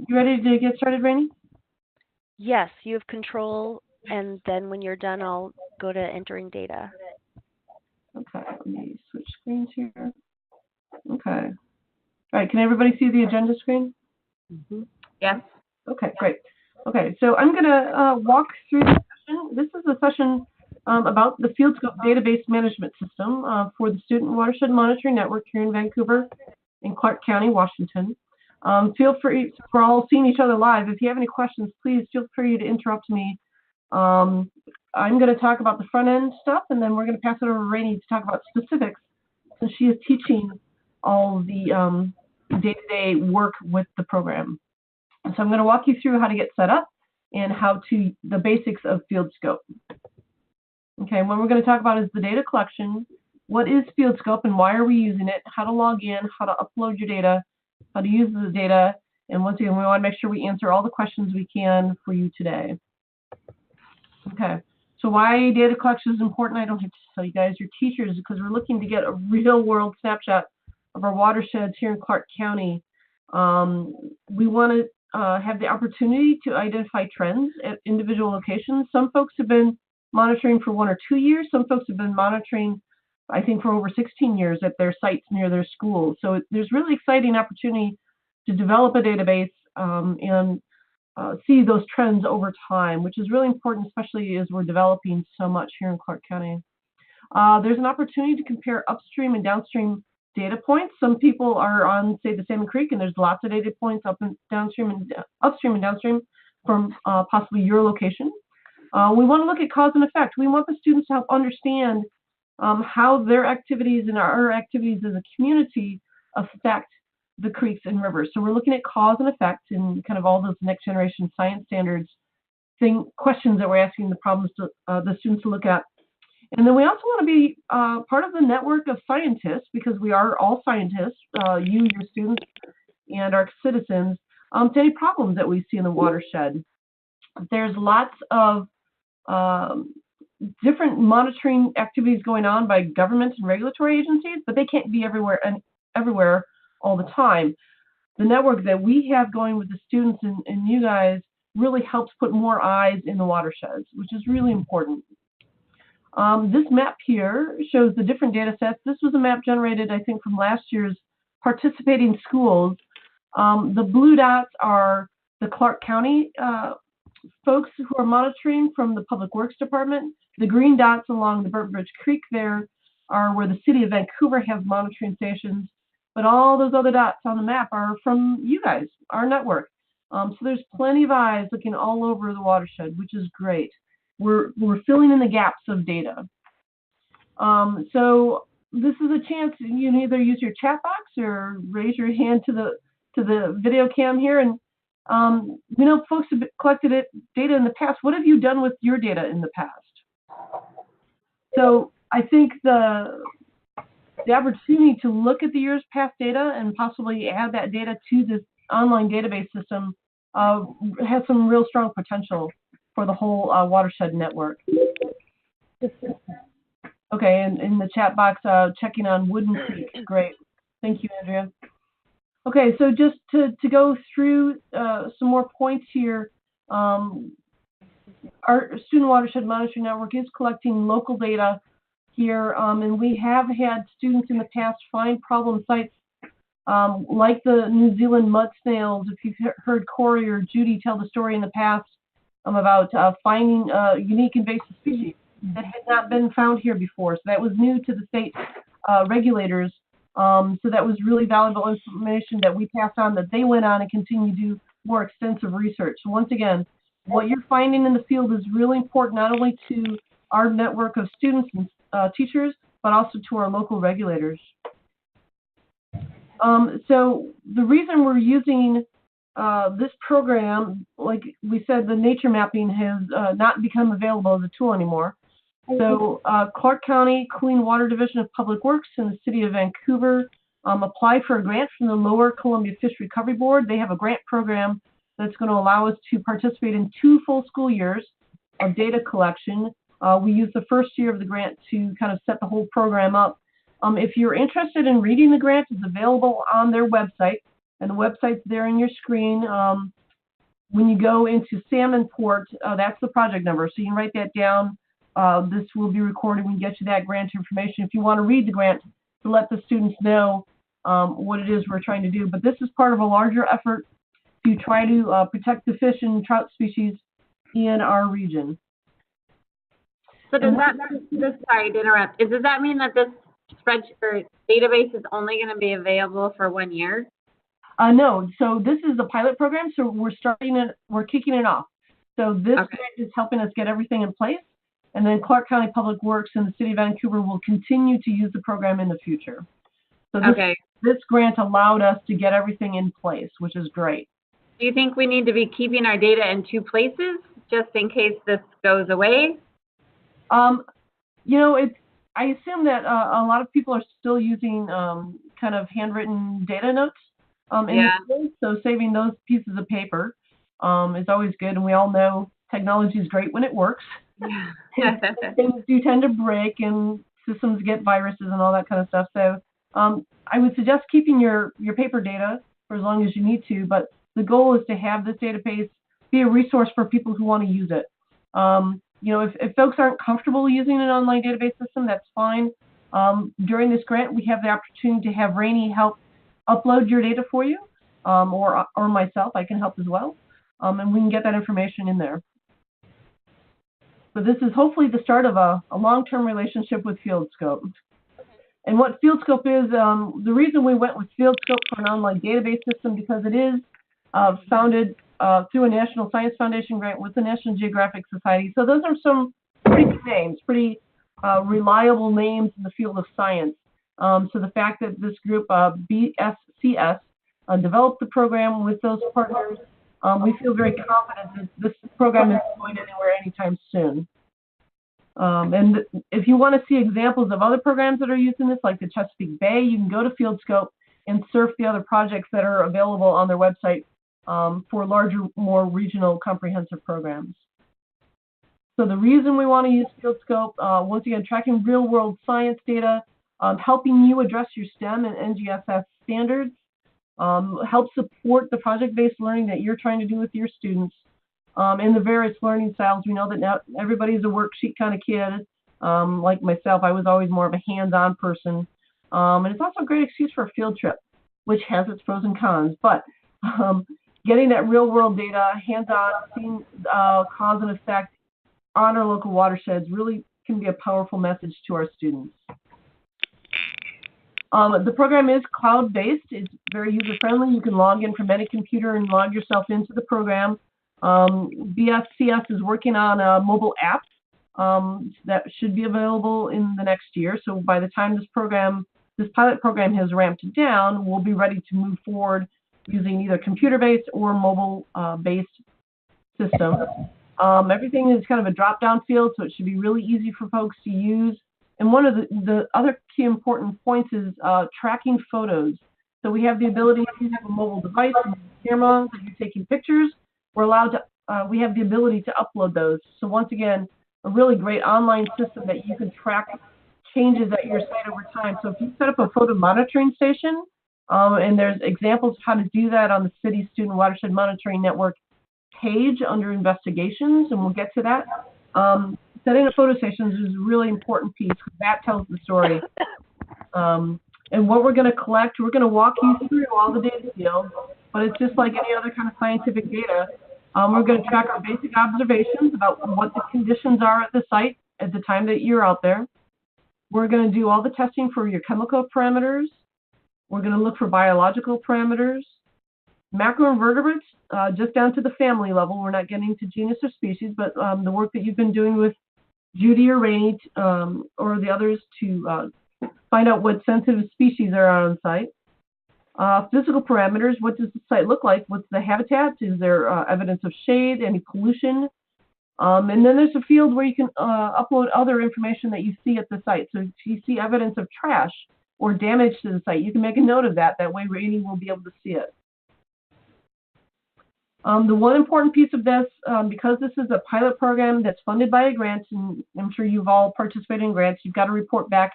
You ready to get started, Rainey? Yes, you have control, and then when you're done, I'll go to entering data. Okay, let me switch screens here. Okay. All right, can everybody see the agenda screen? Yes. Okay, great. Okay, so I'm going to walk through the session. This is a session about the FieldScope database management system for the Student Watershed Monitoring Network here in Vancouver in Clark County, Washington. Feel free, we're all seeing each other live. If you have any questions, please feel free to interrupt me. I'm going to talk about the front end stuff, and then we're going to pass it over to Rainey to talk about specifics, since she is teaching all the day-to-day work with the program. So I'm going to walk you through how to get set up and the basics of FieldScope. Okay, what we're going to talk about is the data collection. What is FieldScope and why are we using it? How to log in, how to upload your data, how to use the data, and once again, we want to make sure we answer all the questions we can for you today. Okay, so why data collection is important, I don't have to tell you guys, your teachers, because we're looking to get a real-world snapshot of our watersheds here in Clark County. We want to have the opportunity to identify trends at individual locations. Some folks have been monitoring for 1 or 2 years. Some folks have been monitoring, I think, for over 16 years at their sites near their schools. So there's really exciting opportunity to develop a database and see those trends over time, which is really important, especially as we're developing so much here in Clark County. There's an opportunity to compare upstream and downstream data points. Some people are on, say, the Salmon Creek, and there's lots of data points up and downstream and upstream and downstream from possibly your location. We want to look at cause and effect. We want the students to help understand how their activities and our activities as a community affect the creeks and rivers. So we're looking at cause and effect and kind of all those next generation science standards questions that we're asking the students to look at. And then we also want to be part of the network of scientists, because we are all scientists, you, your students, and our citizens, to any problems that we see in the watershed. There's lots of different monitoring activities going on by government and regulatory agencies, but they can't be everywhere all the time. The network that we have going with the students and you guys really helps put more eyes in the watersheds, which is really important. This map here shows the different data sets. This was a map generated, I think, from last year's participating schools. The blue dots are the Clark County folks who are monitoring from the Public Works Department. The green dots along the Burnt Bridge Creek there are where the City of Vancouver has monitoring stations. But all those other dots on the map are from you guys, our network. So there's plenty of eyes looking all over the watershed, which is great. We're filling in the gaps of data. So this is a chance. You can either use your chat box or raise your hand to the video cam here. And we know folks have collected data in the past. What have you done with your data in the past? So I think the opportunity to look at the year's past data and possibly add that data to this online database system has some real strong potential for the whole watershed network. Okay, and in the chat box, checking on Wooden Creek. Great. Thank you, Andrea. Okay, so just to go through some more points here, our Student Watershed Monitoring Network is collecting local data here, and we have had students in the past find problem sites like the New Zealand mud snails. If you've heard Corey or Judy tell the story in the past about finding unique invasive species that had not been found here before. So that was new to the state regulators. So that was really valuable information that we passed on, that they went on and continue to do more extensive research. So once again, what you're finding in the field is really important, not only to our network of students and teachers, but also to our local regulators. So the reason we're using this program, like we said, the nature mapping has not become available as a tool anymore. So Clark County Clean Water Division of Public Works and the City of Vancouver applied for a grant from the Lower Columbia Fish Recovery Board. They have a grant program that's going to allow us to participate in 2 full school years of data collection. We used the first year of the grant to kind of set the whole program up. If you're interested in reading the grant, it's available on their website. and the website's there on your screen. When you go into Salmon Port, that's the project number, so you can write that down. This will be recorded when you get you that grant information if you want to read the grant to let the students know what it is we're trying to do. But this is part of a larger effort to try to protect the fish and trout species in our region. So does that, sorry to interrupt, does that mean that this spreadsheet or database is only going to be available for 1 year? No, so this is a pilot program, so we're kicking it off. So this grant is helping us get everything in place, and then Clark County Public Works and the City of Vancouver will continue to use the program in the future. So this grant allowed us to get everything in place, which is great. Do you think we need to be keeping our data in 2 places just in case this goes away? You know, I assume that a lot of people are still using kind of handwritten data notes in this, so saving those pieces of paper is always good, and we all know technology is great when it works. Things do tend to break, and systems get viruses and all that kind of stuff. So I would suggest keeping your paper data for as long as you need to, but the goal is to have this database be a resource for people who want to use it. You know, if folks aren't comfortable using an online database system, that's fine. During this grant, we have the opportunity to have Rainey help upload your data for you, or myself, I can help as well, and we can get that information in there. So this is hopefully the start of a long-term relationship with FieldScope. And what FieldScope is, the reason we went with FieldScope for an online database system, because it is founded through a National Science Foundation grant with the National Geographic Society. So those are some pretty good names, pretty reliable names in the field of science. So the fact that this group, BSCS, developed the program with those partners, we feel very confident that this program isn't going anywhere anytime soon. And if you want to see examples of other programs that are using this, like the Chesapeake Bay, you can go to FieldScope and surf the other projects that are available on their website for larger, more regional comprehensive programs. So the reason we want to use FieldScope, once again, tracking real-world science data, helping you address your STEM and NGSS standards, help support the project-based learning that you're trying to do with your students, and the various learning styles. We know that now everybody's a worksheet kind of kid. Like myself, I was always more of a hands-on person. And it's also a great excuse for a field trip, which has its pros and cons. But getting that real-world data, hands-on, seeing cause and effect on our local watersheds really can be a powerful message to our students. The program is cloud-based. It's very user-friendly. You can log in from any computer and log yourself into the program. BSCS is working on a mobile app that should be available in the next year. So by the time this pilot program has ramped down, we'll be ready to move forward using either computer-based or mobile-based systems. Everything is kind of a drop-down field, so it should be really easy for folks to use. And one of the other key important points is tracking photos. So we have the ability, if you have a mobile device and a camera that you're taking pictures, we're allowed to, we have the ability to upload those. So once again, a really great online system that you can track changes at your site over time. So if you set up a photo monitoring station, and there's examples of how to do that on the City Student Watershed Monitoring Network page under investigations, and we'll get to that. Setting up photo stations is a really important piece because that tells the story. And what we're going to collect, we're going to walk you through all the data fields, but it's just like any other kind of scientific data. We're going to track our basic observations about what the conditions are at the site at the time that you're out there. We're going to do all the testing for your chemical parameters. We're going to look for biological parameters, macroinvertebrates, just down to the family level. We're not getting to genus or species, but the work that you've been doing with Judy or Rainey or the others to find out what sensitive species are on site. Physical parameters, what does the site look like? What's the habitat? Is there evidence of shade, any pollution? And then there's a field where you can upload other information that you see at the site. So if you see evidence of trash or damage to the site, you can make a note of that. That way Rainey will be able to see it. The one important piece of this, because this is a pilot program that's funded by a grant, and I'm sure you've all participated in grants, you've got to report back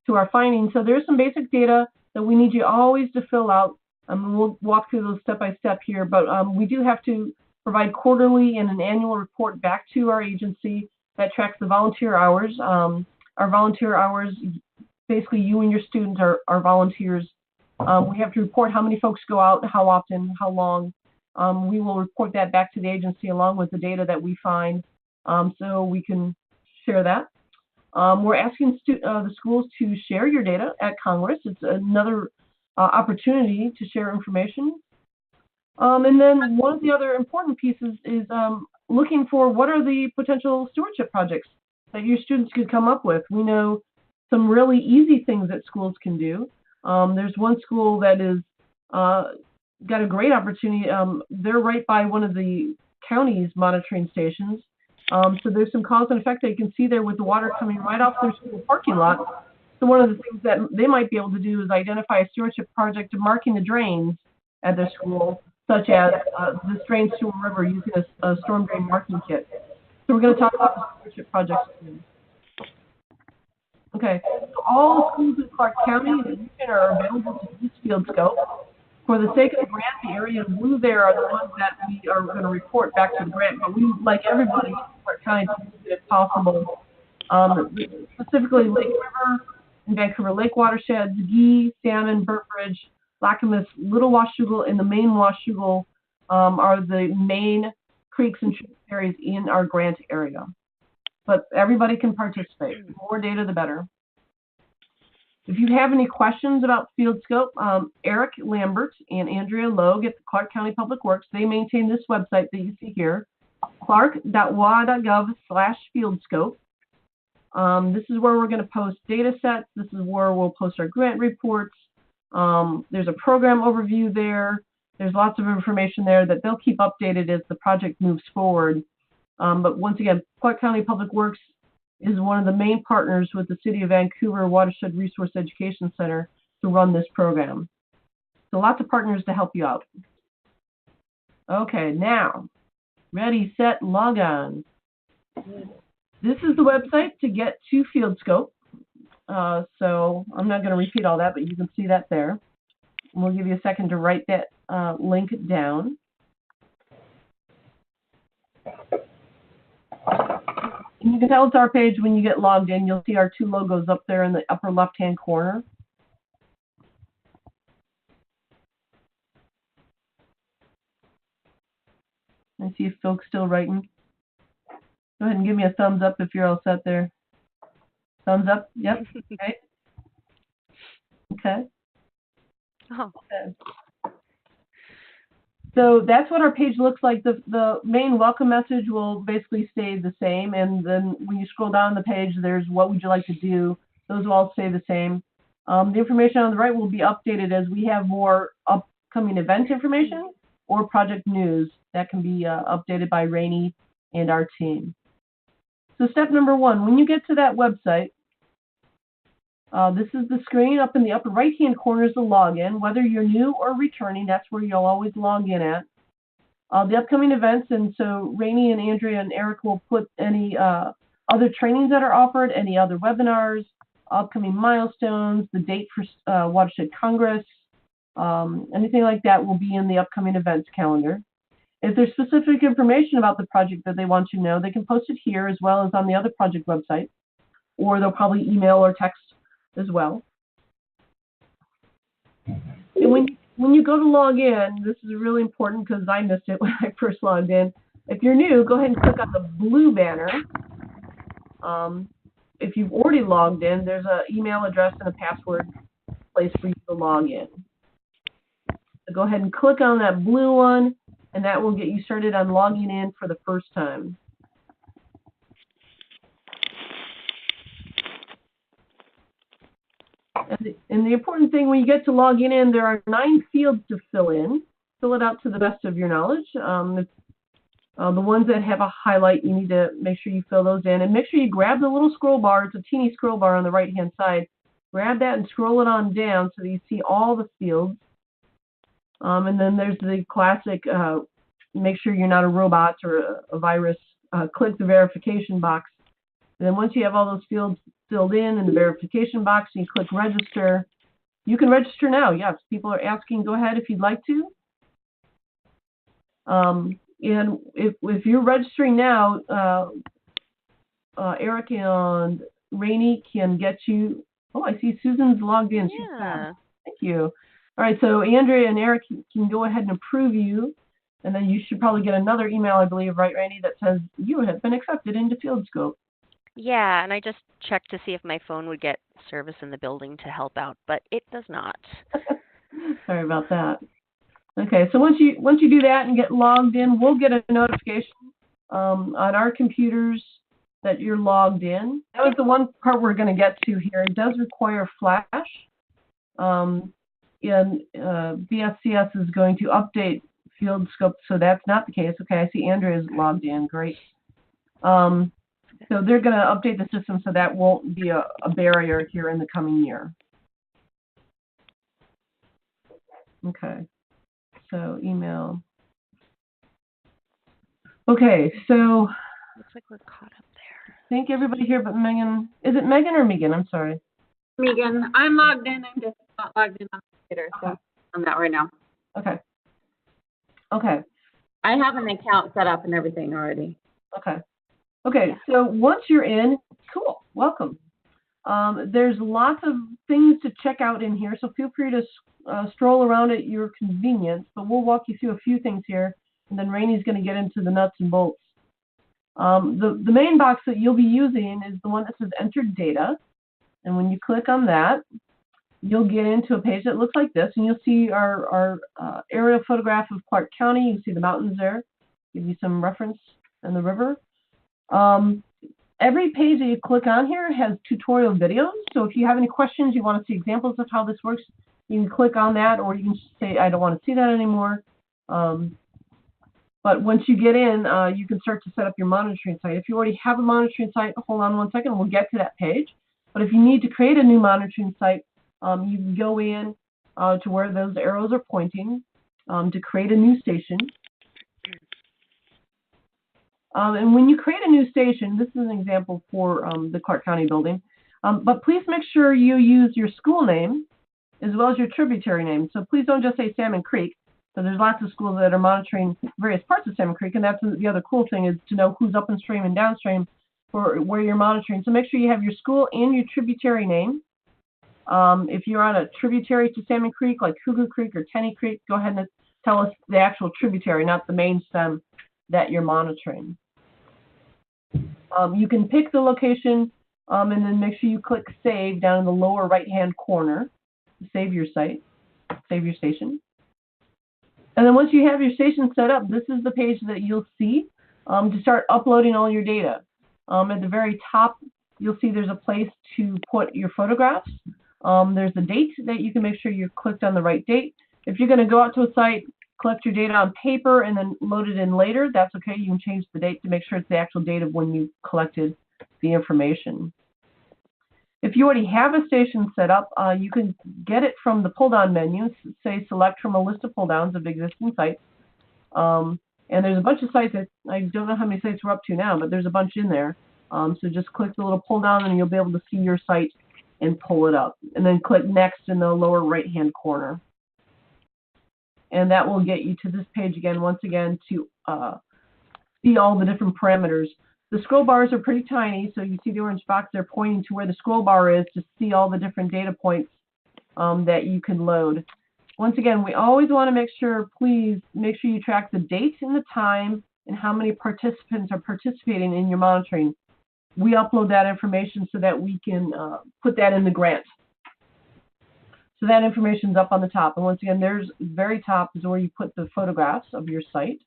to our findings. So there's some basic data that we need you always to fill out We'll walk through those step by step here, but we do have to provide quarterly and an annual report back to our agency that tracks the volunteer hours. Our volunteer hours, basically you and your students are volunteers. We have to report how many folks go out, how often, how long. We will report that back to the agency along with the data that we find, so we can share that. We're asking the schools to share your data at Congress. It's another opportunity to share information. And then one of the other important pieces is looking for what are the potential stewardship projects that your students could come up with. We know some really easy things that schools can do. There's one school that is got a great opportunity. They're right by one of the county's monitoring stations. So there's some cause and effect that you can see there with the water coming right off their school parking lot. So one of the things that they might be able to do is identify a stewardship project of marking the drains at their school, such as this drains to a river using a storm drain marking kit. So we're going to talk about the stewardship projects soon. Okay, so all the schools in Clark County and the region are available to use FieldScope. For the sake of the grant, the area in blue there are the ones that we are going to report back to the grant, but we, like everybody in Clark County, to use it if possible. Specifically Lake River and Vancouver Lake watersheds, Gee, Salmon, Burtbridge, Clackamas, Little Washougal, and the main Washougal are the main creeks and tributaries in our grant area. But everybody can participate. The more data, the better. If you have any questions about FieldScope, Eric Lambert and Andrea Logue at the Clark County Public Works, they maintain this website that you see here, clark.wa.gov/FieldScope. This is where we're going to post data sets. This is where we'll post our grant reports. There's a program overview there. There's lots of information there that they'll keep updated as the project moves forward. But once again, Clark County Public Works is one of the main partners with the City of Vancouver Watershed Resource Education Center to run this program. So lots of partners to help you out. Okay, now, ready, set, log on. This is the website to get to FieldScope. So I'm not going to repeat all that, but you can see that there. And we'll give you a second to write that link down. And you can tell it's our page when you get logged in. You'll see our two logos up there in the upper left-hand corner. I see if folks still writing. Go ahead and give me a thumbs up if you're all set there. Thumbs up? Yep. Okay. Okay. Oh. Okay. So that's what our page looks like. The main welcome message will basically stay the same. And then when you scroll down the page, there's what would you like to do. Those will all stay the same. The information on the right will be updated as we have more upcoming event information or project news that can be updated by Rainey and our team. So step number one, when you get to that website, this is the screen. Up in the upper right-hand corner is the login. Whether you're new or returning, that's where you'll always log in at. The upcoming events, and so Rainey and Andrea and Eric will put any other trainings that are offered, any other webinars, upcoming milestones, the date for Watershed Congress, anything like that will be in the upcoming events calendar. If there's specific information about the project that they want you to know, they can post it here as well as on the other project website, or they'll probably email or text as well. And when you go to log in, this is really important because I missed it when I first logged in. If you're new, go ahead and click on the blue banner. If you've already logged in, there's an email address and a password place for you to log in. So go ahead and click on that blue one, and that will get you started on logging in for the first time. And the important thing when you get to logging in, there are 9 fields to fill in. Fill it out to the best of your knowledge. The ones that have a highlight, you need to make sure you fill those in. And make sure you grab the little scroll bar. It's a teeny scroll bar on the right-hand side. Grab that and scroll it on down so that you see all the fields. And then there's the classic, make sure you're not a robot or a virus. Click the verification box. And then once you have all those fields filled in the verification box, you click register. You can register now. Yes, people are asking. Go ahead if you'd like to. And if you're registering now, Eric and Rainey can get you. Oh, I see Susan's logged in. She's fast. Thank you. All right, so Andrea and Eric can go ahead and approve you, and then you should probably get another email, I believe, right, Rainey, that says you have been accepted into FieldScope. Yeah, and I just checked to see if my phone would get service in the building to help out, but it does not. Sorry about that. Okay, so once you do that and get logged in, we'll get a notification on our computers that you're logged in. That was the one part we're going to get to here. It does require Flash. And BSCS is going to update FieldScope, so that's not the case. Okay, I see Andrea is logged in. Great. So they're going to update the system so that won't be a barrier here in the coming year. Okay, so email. Okay, so looks like we're caught up there. I think everybody here but Megan. Is it Megan or Megan? I'm sorry. Megan, I'm logged in. I'm just not logged in on the computer, so I'm not right now. Okay. Okay. I have an account set up and everything already. Okay. Okay, so once you're in, cool, welcome. There's lots of things to check out in here, so feel free to stroll around at your convenience, but we'll walk you through a few things here, and then Rainey's going to get into the nuts and bolts. The main box that you'll be using is the one that says Enter Data, and when you click on that, you'll get into a page that looks like this, and you'll see our aerial photograph of Clark County. You see the mountains there, give you some reference, and the river. Every page that you click on here has tutorial videos, so if you have any questions, you want to see examples of how this works, you can click on that, or you can just say, I don't want to see that anymore. But once you get in, you can start to set up your monitoring site. If you already have a monitoring site, hold on one second, we'll get to that page. But if you need to create a new monitoring site, you can go in to where those arrows are pointing to create a new station. And when you create a new station, this is an example for the Clark County building, but please make sure you use your school name as well as your tributary name. So please don't just say Salmon Creek. So there's lots of schools that are monitoring various parts of Salmon Creek, and that's the other cool thing, is to know who's upstream and downstream for where you're monitoring. So make sure you have your school and your tributary name. If you're on a tributary to Salmon Creek, like Cougar Creek or Tenny Creek, go ahead and tell us the actual tributary, not the main stem that you're monitoring. You can pick the location and then make sure you click Save down in the lower right-hand corner to save your site, save your station. And then once you have your station set up, this is the page that you'll see to start uploading all your data. At the very top, you'll see there's a place to put your photographs. There's a date that you can make sure you're clicked on the right date. If you're going to go out to a site, collect your data on paper and then load it in later, that's okay. You can change the date to make sure it's the actual date of when you collected the information. If you already have a station set up, you can get it from the pull-down menu. Say select from a list of pull-downs of existing sites. And there's a bunch of sites that I don't know how many sites we're up to now, but there's a bunch in there. So just click the little pull-down and you'll be able to see your site and pull it up. And then click Next in the lower right-hand corner. And that will get you to this page again, once again, to see all the different parameters. The scroll bars are pretty tiny, so you see the orange box there pointing to where the scroll bar is to see all the different data points that you can load. Once again, we always want to make sure, please, make sure you track the date and the time and how many participants are participating in your monitoring. We upload that information so that we can put that in the grant. So that information is up on the top. And once again, there's very top is where you put the photographs of your site.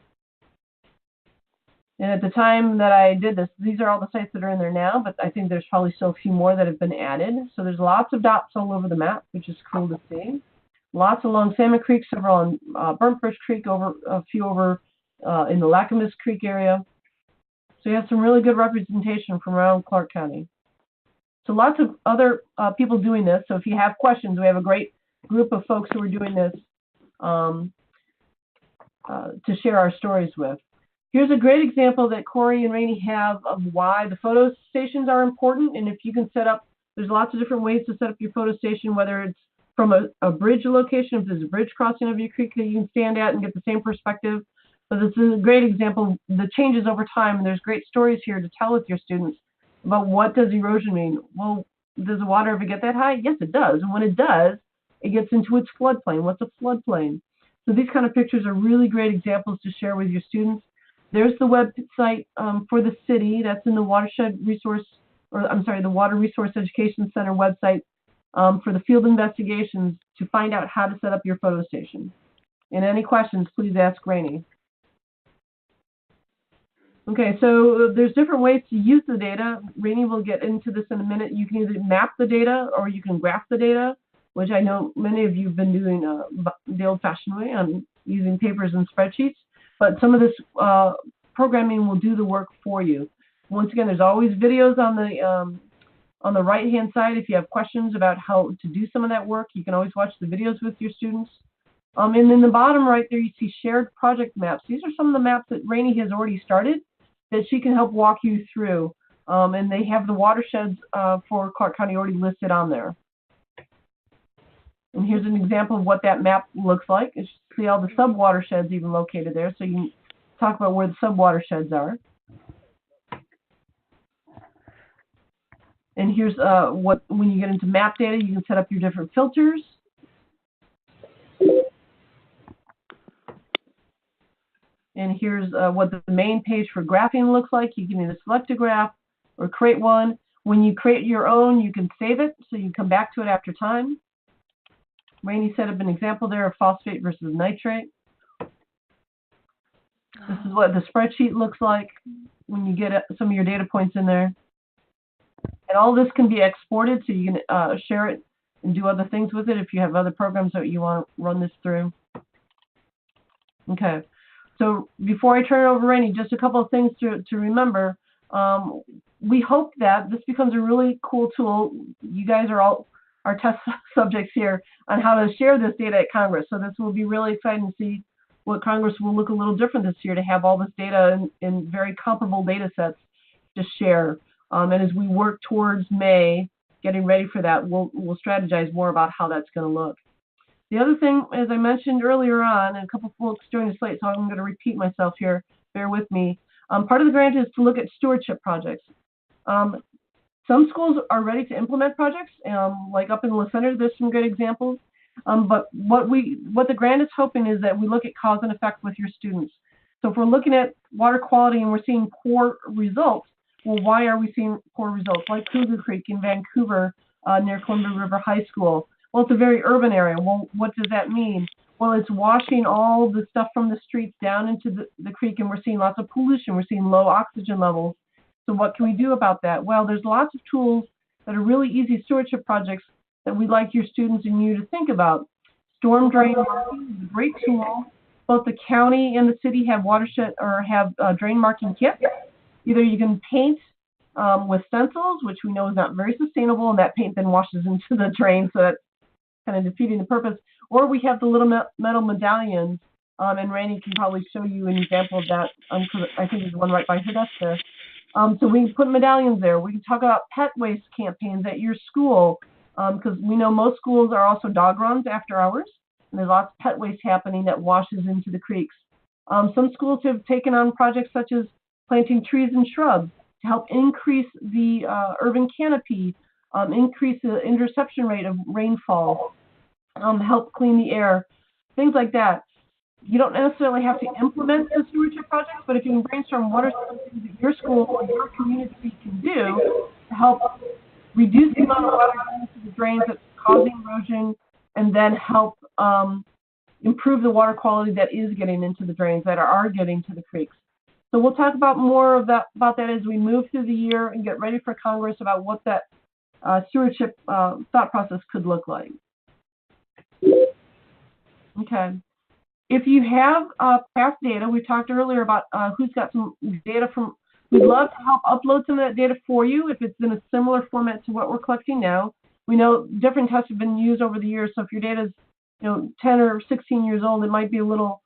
And at the time that I did this, these are all the sites that are in there now, but I think there's probably still a few more that have been added. So there's lots of dots all over the map, which is cool to see. Lots along Salmon Creek, several on Burnt Bush Creek, a few over in the Lacamas Creek area. So you have some really good representation from around Clark County. So lots of other people doing this. So if you have questions, we have a great group of folks who are doing this to share our stories with. Here's a great example that Corey and Rainey have of why the photo stations are important. And if you can set up, there's lots of different ways to set up your photo station, whether it's from a bridge location, if there's a bridge crossing over your creek that you can stand at and get the same perspective. So this is a great example. The changes over time, and there's great stories here to tell with your students about what does erosion mean. Well, does the water ever get that high? Yes, it does. And when it does, it gets into its floodplain. What's a floodplain? So these kind of pictures are really great examples to share with your students. There's the website for the city. That's in the Watershed Resource, or I'm sorry, the Water Resource Education Center website for the field investigations to find out how to set up your photo station. And any questions, please ask Rainey. Okay, so there's different ways to use the data. Rainey will get into this in a minute. You can either map the data or you can graph the data, which I know many of you have been doing the old-fashioned way on using papers and spreadsheets. But some of this programming will do the work for you. Once again, there's always videos on the right-hand side. If you have questions about how to do some of that work, you can always watch the videos with your students. And in the bottom right there, you see shared project maps. These are some of the maps that Rainey has already started that she can help walk you through. And they have the watersheds for Clark County already listed on there. And here's an example of what that map looks like. You see all the sub-watersheds even located there, so you can talk about where the sub-watersheds are. And here's when you get into map data, you can set up your different filters. And here's what the main page for graphing looks like. You can either select a graph or create one. When you create your own, you can save it, so you can come back to it after time. Rainey set up an example there of phosphate versus nitrate. This is what the spreadsheet looks like when you get some of your data points in there. And all this can be exported, so you can share it and do other things with it if you have other programs that you want to run this through. Okay, so before I turn it over to Rainey, just a couple of things to remember. We hope that this becomes a really cool tool. You guys are all our test subjects here on how to share this data at Congress. So this will be really exciting to see what Congress will look a little different this year, to have all this data in very comparable data sets to share. And as we work towards May, getting ready for that, we'll strategize more about how that's going to look. The other thing, as I mentioned earlier on, and a couple folks joined us late, so I'm going to repeat myself here, bear with me. Part of the grant is to look at stewardship projects. Some schools are ready to implement projects, like up in the center, there's some good examples. But what the grant is hoping is that we look at cause and effect with your students. So if we're looking at water quality and we're seeing poor results, well, why are we seeing poor results? Like Cougar Creek in Vancouver near Columbia River High School. Well, it's a very urban area. Well, what does that mean? Well, it's washing all the stuff from the streets down into the creek, and we're seeing lots of pollution. We're seeing low oxygen levels. So what can we do about that? Well, there's lots of tools that are really easy stewardship projects that we'd like your students and you to think about. Storm drain marking is a great tool. Both the county and the city have watershed or have drain marking kits. Either you can paint with stencils, which we know is not very sustainable, and that paint then washes into the drain, so that's kind of defeating the purpose. Or we have the little metal medallions, and Rainey can probably show you an example of that. I think there's one right by her desk there. So we can put medallions there. We can talk about pet waste campaigns at your school, because we know most schools are also dog runs after hours, and there's lots of pet waste happening that washes into the creeks. Some schools have taken on projects such as planting trees and shrubs to help increase the urban canopy, increase the interception rate of rainfall, help clean the air, things like that. You don't necessarily have to implement the stewardship projects, but if you can brainstorm what are some things that your school or your community can do to help reduce the amount of water going into the drains that's causing erosion, and then help improve the water quality that is getting into the drains, that are getting to the creeks. So we'll talk about more of that as we move through the year and get ready for Congress about what that stewardship thought process could look like. Okay. If you have past data, we talked earlier about who's got some data from, we'd love to help upload some of that data for you if it's in a similar format to what we're collecting now. We know different tests have been used over the years, so if your data is 10 or 16 years old, it might be a little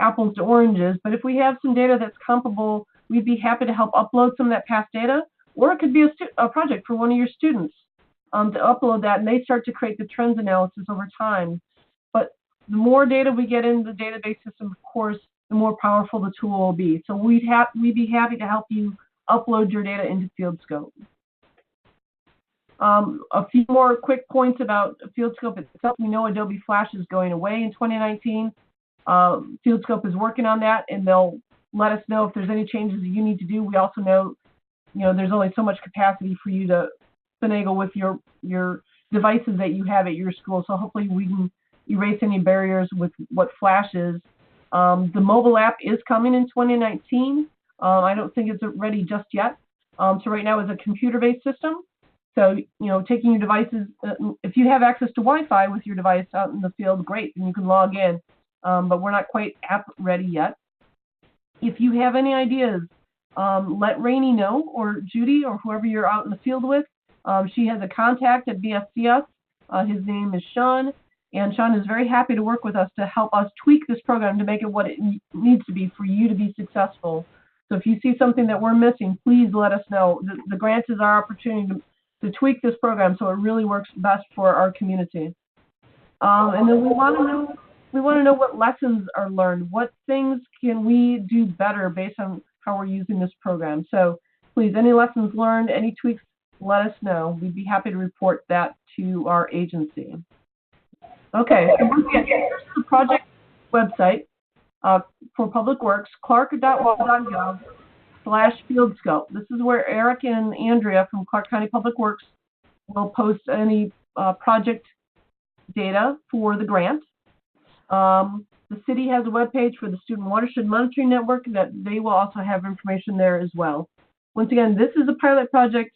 apples to oranges, but if we have some data that's comparable, we'd be happy to help upload some of that past data, or it could be a project for one of your students. to upload that, and they start to create the trends analysis over time. But the more data we get in the database system, of course, the more powerful the tool will be. So we'd be happy to help you upload your data into FieldScope. A few more quick points about FieldScope itself. We know Adobe Flash is going away in 2019. FieldScope is working on that, and they'll let us know if there's any changes that you need to do. We also know, there's only so much capacity for you to finagle with your devices that you have at your school. So hopefully we can erase any barriers with what Flash is. The mobile app is coming in 2019. I don't think it's ready just yet. So right now it's a computer-based system. So, taking your devices, if you have access to Wi-Fi with your device out in the field, great, then you can log in. But we're not quite app ready yet. If you have any ideas, let Rainey know, or Judy, or whoever you're out in the field with. She has a contact at BSCS. His name is Sean, and Sean is very happy to work with us to help us tweak this program to make it what it needs to be for you to be successful. So if you see something that we're missing, please let us know. The grant is our opportunity to tweak this program so it really works best for our community. And then we want to know what lessons are learned. What things can we do better based on how we're using this program? So please, any lessons learned, any tweaks, let us know. We'd be happy to report that to our agency. Okay, so once again, here's the project website for Public Works, clark.wa.gov/FieldScope. This is where Eric and Andrea from Clark County Public Works will post any project data for the grant. The city has a webpage for the Student Watershed Monitoring Network that they will also have information there as well. Once again, this is a pilot project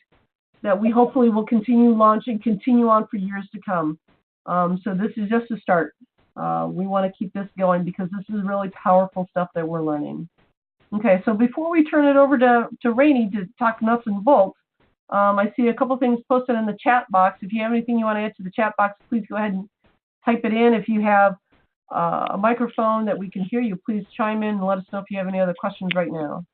that we hopefully will continue launching, continue on for years to come. So this is just a start. We want to keep this going because this is really powerful stuff that we're learning. Okay, so before we turn it over to Rainey to talk nuts and bolts, I see a couple things posted in the chat box. If you have anything you want to add to the chat box, please go ahead and type it in. If you have a microphone that we can hear you, please chime in and let us know if you have any other questions right now.